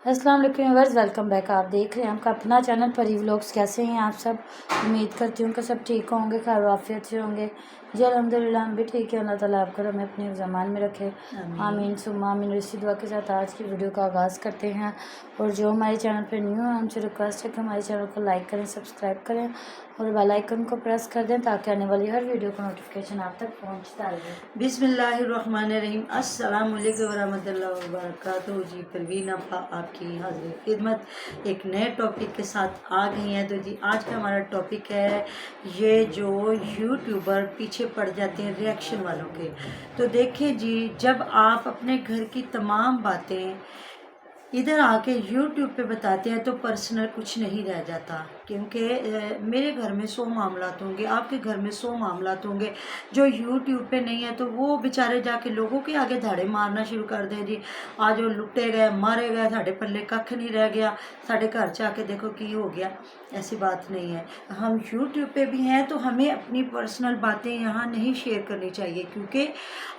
अस्सलाम वालेकुम viewers, welcome back. आप देख रहे हैं आपका अपना चैनल परी व्लॉग्स। कैसे हैं आप सब? उम्मीद करती हूँ कि सब ठीक होंगे, खैर आफियत से होंगे। जी अल्हम्दुलिल्लाह हम भी ठीक है। अल्लाह ताला आपको हमें अपने ज़मान में रखे, आमीन सुम्मा आमीन। इसी दुआ के साथ आज की वीडियो का आगाज़ करते हैं। और जो हमारे चैनल पर न्यू है उनसे रिक्वेस्ट है कि हमारे चैनल को लाइक करें, सब्सक्राइब करें और बेल आइकन को प्रेस कर दें ताकि आने वाली हर वीडियो का नोटिफिकेशन आप तक पहुँचता रहे। बिस्मिल्लाहिर्रहमानिर्रहीम। अस्सलाम वालेकुम वरहमतुल्लाहि वबरकातुहू। जी परवीन आपा आपकी हाजिर खिदमत एक नए टॉपिक के साथ आ गई हैं। तो जी आज का हमारा टॉपिक है ये जो यूट्यूबर पीछे पड़ जाते हैं रिएक्शन वालों के। तो देखिए जी, जब आप अपने घर की तमाम बातें इधर आके यूट्यूब पे बताते हैं तो पर्सनल कुछ नहीं रह जाता, क्योंकि मेरे घर में 100 मामलात होंगे, आपके घर में 100 मामलात होंगे जो यूट्यूब पे नहीं है। तो वो बेचारे जाके लोगों के आगे धाड़े मारना शुरू कर दें जी, आज वो लुटे गए, मारे गए, साढ़े पल्ले कख नहीं रह गया, साढ़े घर जाके देखो की हो गया। ऐसी बात नहीं है। हम यूट्यूब पे भी हैं तो हमें अपनी पर्सनल बातें यहाँ नहीं शेयर करनी चाहिए, क्योंकि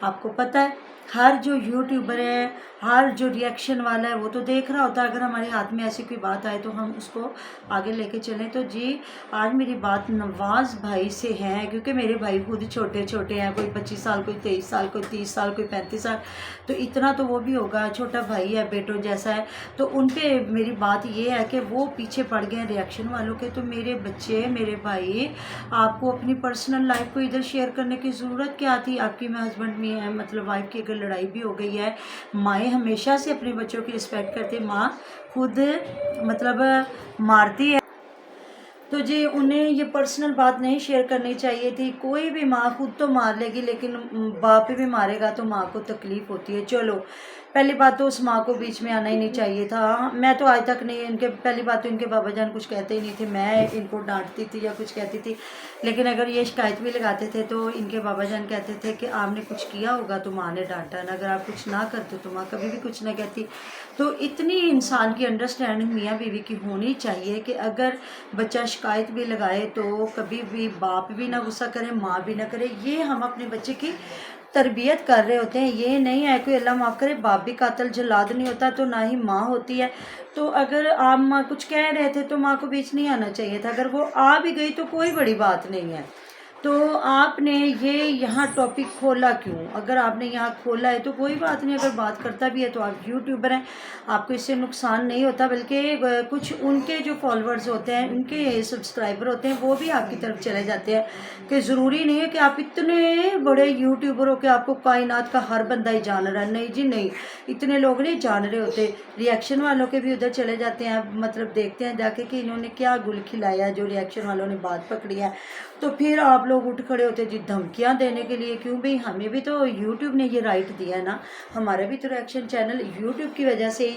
आपको पता है हर जो यूट्यूबर है, हर जो रिएक्शन वाला है वो तो देख रहा होता है। अगर हमारे हाथ में ऐसी कोई बात आए तो हम उसको आगे लेके चलें। तो जी आज मेरी बात नवाज़ भाई से है, क्योंकि मेरे भाई खुद छोटे छोटे हैं, कोई 25 साल, कोई 23 साल, कोई 30 साल, कोई 35 साल, तो इतना तो वो भी होगा, छोटा भाई है, बेटों जैसा है। तो उन पे मेरी बात ये है कि वो पीछे पड़ गए रिएक्शन वालों के। तो मेरे बच्चे, मेरे भाई, आपको अपनी पर्सनल लाइफ को इधर शेयर करने की ज़रूरत क्या थी? आपकी में हस्बैंड में है, मतलब वाइफ की अगर लड़ाई भी हो गई है, माएँ हमेशा से अपने बच्चों की रिस्पेक्ट करती, माँ खुद मतलब मारती है, तो जी उन्हें ये पर्सनल बात नहीं शेयर करनी चाहिए थी। कोई भी माँ खुद तो मार लेगी, लेकिन बाप भी मारेगा तो माँ को तकलीफ़ होती है। चलो पहली बात तो उस माँ को बीच में आना ही नहीं चाहिए था। मैं तो आज तक नहीं, इनके पहली बात तो इनके बाबा जान कुछ कहते ही नहीं थे, मैं इनको डांटती थी या कुछ कहती थी। लेकिन अगर ये शिकायत भी लगाते थे तो इनके बाबा जान कहते थे कि आपने कुछ किया होगा तो माँ ने डांटा ना, अगर आप कुछ ना करते तो माँ कभी भी कुछ ना कहती। तो इतनी इंसान की अंडरस्टैंडिंग मियाँ बीवी की होनी चाहिए कि अगर बच्चा शिकायत भी लगाए तो कभी भी बाप भी ना गुस्सा करे, माँ भी ना करे। ये हम अपने बच्चे की तरबियत कर रहे होते हैं। ये नहीं है कोई अल्लाह माफ़ करे बाप भी कातल जल्लाद नहीं होता, तो ना ही माँ होती है। तो अगर आप माँ कुछ कह रहे थे तो माँ को बीच नहीं आना चाहिए था। अगर वो आ भी गई तो कोई बड़ी बात नहीं है। तो आपने ये यहाँ टॉपिक खोला क्यों? अगर आपने यहाँ खोला है तो कोई बात नहीं, अगर बात करता भी है तो आप यूट्यूबर हैं, आपको इससे नुकसान नहीं होता, बल्कि कुछ उनके जो फॉलोअर्स होते हैं, उनके सब्सक्राइबर होते हैं, वो भी आपकी तरफ चले जाते हैं। कि ज़रूरी नहीं है कि आप इतने बड़े यूट्यूबर हो कि आपको कायनात का हर बंदा ही जान रहा है। नहीं जी नहीं, इतने लोग नहीं जान रहे होते। रिएक्शन वालों के भी उधर चले जाते हैं, मतलब देखते हैं जाके कि इन्होंने क्या गुल खिलाया, जो रिएक्शन वालों ने बात पकड़ी है। तो फिर आप लोग उठ खड़े होते जी धमकियाँ देने के लिए। क्यों भाई, हमें भी तो यूट्यूब ने ये राइट दिया है ना, हमारा भी तो रिएक्शन चैनल यूट्यूब की वजह से ही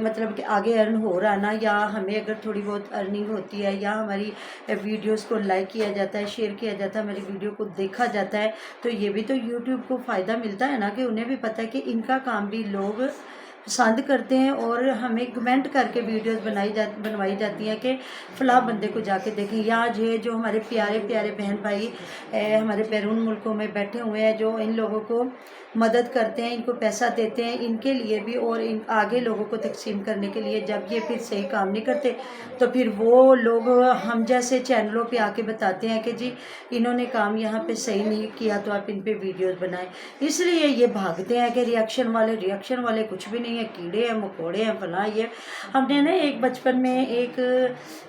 मतलब कि आगे अर्न हो रहा है ना। या हमें अगर थोड़ी बहुत अर्निंग होती है या हमारी वीडियोस को लाइक किया जाता है, शेयर किया जाता है, हमारी वीडियो को देखा जाता है, तो ये भी तो यूट्यूब को फ़ायदा मिलता है ना, कि उन्हें भी पता है कि इनका काम भी लोग पसंद करते हैं। और हमें कमेंट करके वीडियोस बनवाई जाती हैं कि फ़लाँ बंदे को जाके देखें। या ये जो हमारे प्यारे प्यारे बहन भाई हमारे बैरून मुल्कों में बैठे हुए हैं, जो इन लोगों को मदद करते हैं, इनको पैसा देते हैं, इनके लिए भी और इन आगे लोगों को तकसीम करने के लिए, जब ये फिर सही काम नहीं करते तो फिर वो लोग हम जैसे चैनलों पे आके बताते हैं कि जी इन्होंने काम यहाँ पे सही नहीं किया तो आप इन पे वीडियोस बनाएं। इसलिए ये भागते हैं कि रिएक्शन वाले कुछ भी नहीं है, कीड़े हैं, मकोड़े हैं, फलां ये। हमने ना एक बचपन में एक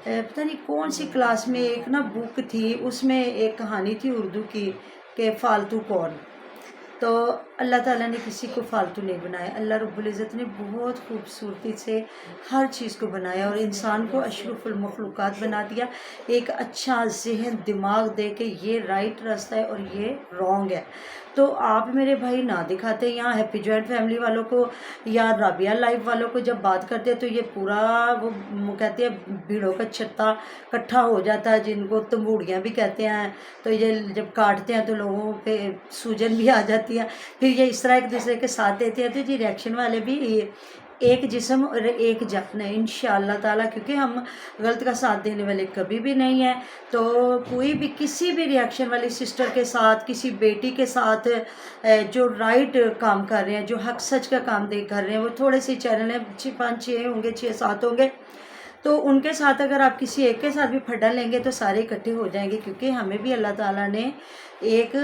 पता नहीं कौन सी क्लास में एक ना बुक थी, उसमें एक कहानी थी उर्दू की कि फालतू कौन। तो अल्लाह ताला ने किसी को फालतू नहीं बनाया। अल्लाह रब्बुल इज़्ज़त ने बहुत खूबसूरती से हर चीज़ को बनाया और इंसान को अशरफुल मखलूक़ात बना दिया। एक अच्छा ज़हन दिमाग दे के ये राइट रास्ता है और ये रॉन्ग है। तो आप मेरे भाई ना दिखाते यहाँ हैप्पी जॉइंट फैमिली वालों को या राबिया लाइफ वालों को जब बात करते हैं तो ये पूरा वो कहते हैं भीड़ों का छत्ता इकट्ठा हो जाता है, जिनको तंबूड़ियाँ भी कहते हैं। तो ये जब काटते हैं तो लोगों पे सूजन भी आ जाती है। फिर ये इस तरह एक दूसरे के साथ देते हैं। तो जी रिएक्शन वाले भी ایک جسم اور ایک جان ہے انشاءاللہ تعالیٰ، کیونکہ ہم غلط کا ساتھ دینے والے کبھی بھی نہیں ہیں۔ تو کوئی بھی کسی بھی ریاکشن والی سسٹر کے ساتھ، کسی بیٹی کے ساتھ جو رائٹ کام کر رہے ہیں، جو حق سچ کا کام کر رہے ہیں، وہ تھوڑے سے چینل ہیں، 5-6 ہوں گے، 6-7 ہوں گے، تو ان کے ساتھ اگر آپ کسی ایک کے ساتھ بھی پھڈا لیں گے تو سارے اکٹھے ہو جائیں گے، کیونکہ ہمیں بھی اللہ تعالیٰ نے ایک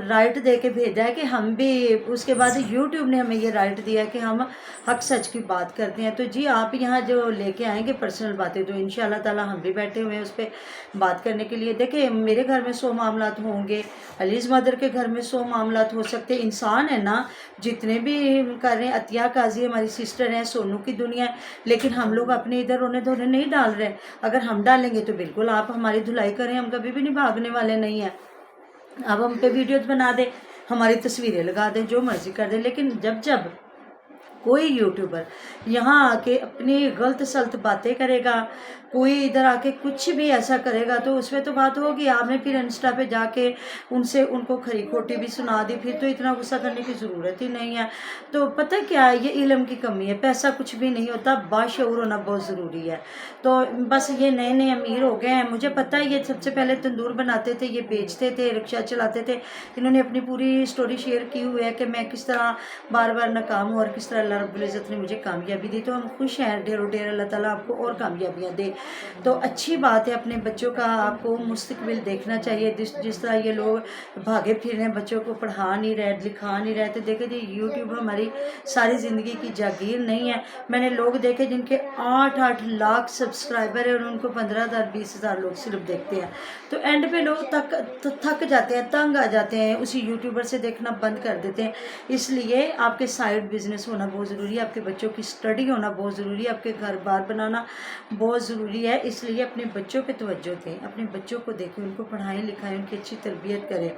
رائٹ دے کے بھیجا ہے کہ ہم بھی، اس کے بعد یوٹیوب نے ہمیں یہ رائٹ دیا ہے کہ ہم حق سچ کی بات کرتے ہیں۔ تو جی آپ یہاں جو لے کے آئیں گے پرسنل باتیں، تو انشاءاللہ تعالیٰ ہم بھی بیٹھے ہوئے ہیں اس پہ بات کرنے کے لیے۔ دیکھیں میرے گھر میں 100 معاملات ہوں گے، علیز مدر کے گھر میں 100 معاملات ہو سکتے، انسان ہے نا، جتنے بھی کر رہے ہیں، عطیہ قاضی ہماری سسٹر ہیں، سونو کی دنیا ہے، لیکن ہم لوگ اپنے ادھر رونے دھونے نہیں ڈال رہے۔ اگر ہم ڈالیں گے تو بالکل آپ ہماری دھلائی کریں، ہم کبھی بھی نہیں بھاگنے والے نہیں ہیں۔ اب ہم پہ ویڈیوز بنا دیں، ہماری تصویریں لگا دیں، جو مرضی کر دیں، لیکن جب کوئی یوٹیوبر یہاں آ کے اپنی غلط سلط باتیں کرے گا، کوئی ادھر آ کے کچھ بھی ایسا کرے گا، تو اس پہ تو بات ہوگی۔ آپ نے پھر انسٹا پہ جا کے ان کو کھری کھوٹی بھی سنا دی، پھر تو اتنا غصہ کرنے کی ضرورت ہی نہیں ہے۔ تو پتہ کیا ہے، یہ علم کی کمی ہے، پیسہ کچھ بھی نہیں ہوتا، باشعور ہونا بہت ضروری ہے۔ تو بس یہ نئے نئے امیر ہو گئے ہیں، مجھے پتہ ہے یہ سب سے پہلے تندور بناتے تھے، یہ بیچتے تھے، رکشہ چلاتے تھے۔ انہوں نے اپنی پوری سٹوری شیئر کی ہوئی ہے کہ میں کس طرح بار بار ناکام ہوں اور کس طرح اللہ رب العزت نے مجھے کامیابی دی۔ تو ہم خوش ہیں، ڈھیروں ڈھیر اللہ تعالیٰ آپ کو اور کامیابیاں دے۔ تو اچھی بات ہے، اپنے بچوں کا آپ کو مستقبل دیکھنا چاہیے۔ جس طرح یہ لوگ بھاگے پھر رہے ہیں، بچوں کو پڑھا نہیں رہے، لکھا نہیں رہے، تو دیکھیں جی یوٹیوب ہماری ساری زندگی کی جاگیر نہیں ہے۔ میں نے لوگ دیکھے جن کے 8-8 لاکھ سبسکرائبر ہیں اور ان کو 15,000 20,000 لوگ صرف دیکھتے ہیں۔ تو اینڈ پہ لوگ تھک جاتے ہیں، تنگ آ جاتے ہیں، اسی یوٹیوبر سے دیکھنا بند کر دیتے ہیں۔ اس لیے آپ کے سائیڈ بزنس ہونا بہت ضروری ہے، آپ کے بچوں کی اسٹڈی ہونا بہت ضروری ہے، آپ کے گھر بار بنانا بہت ضروری ہے۔ اس لیے اپنے بچوں پہ توجہ دیں، اپنے بچوں کو دیکھیں، ان کو پڑھائیں لکھائیں، ان کی اچھی تربیت کریں۔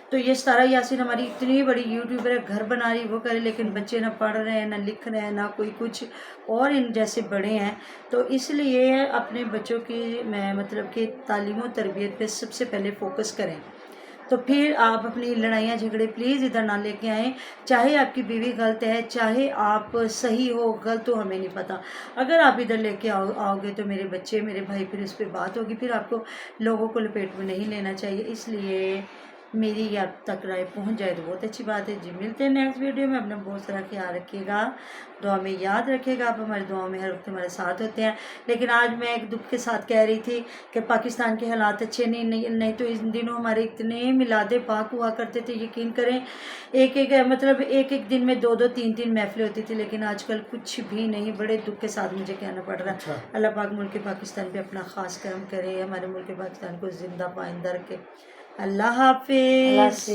تو یہ ستارہ یاسین ہماری اتنی بڑی یوٹیوبر ہے، گھر بنا رہی وہ کرے، لیکن بچے نہ پڑھ رہے ہیں، نہ لکھ رہے ہیں، نہ کوئی کچھ اور ان جیسے بڑے ہیں۔ تو اس لیے اپنے بچوں کی مطلب کہ تعلیم و تربیت پہ سب سے پہلے فوکس کریں۔ تو پھر آپ اپنی لڑائیاں جھگڑے پلیز ادھر نہ لے کے آئیں، چاہے آپ کی بیوی غلط ہے، چاہے آپ صحیح ہو، غلط تو ہمیں نہیں پتہ۔ اگر آپ ادھر لے کے آؤ گے تو میرے بچے میرے بھائی، پھر اس پہ بات ہوگی، پھر آپ کو لوگوں کو لپیٹ میں نہیں لینا چاہیے۔ اس لیے میری یہ آپ تک رائے پہنچ جائے تو بہت اچھی بات ہے۔ جی ملتے ہیں نیکسٹ ویڈیو میں، اپنا بہت سارا خیال رکھیے گا، دعا میں یاد رکھیے گا، آپ ہماری دعاؤں میں ہر وقت ہمارے ساتھ ہوتے ہیں۔ لیکن آج میں ایک دکھ کے ساتھ کہہ رہی تھی کہ پاکستان کے حالات اچھے نہیں تو ان دنوں ہمارے اتنے میلاد پاک ہوا کرتے تھے، یقین کریں ایک ایک دن میں 2-2 3-3 محفلیں ہوتی تھی، لیکن آج کل کچھ بھی نہیں۔ بڑے دکھ کے ساتھ مجھے کہنا پڑ رہا ہے۔ اللہ پاک ملک پاکستان پہ اپنا خاص کرم کرے، ہمارے ملک پاکستان کو زندہ پائندہ رکھے۔ اللہ حافظ۔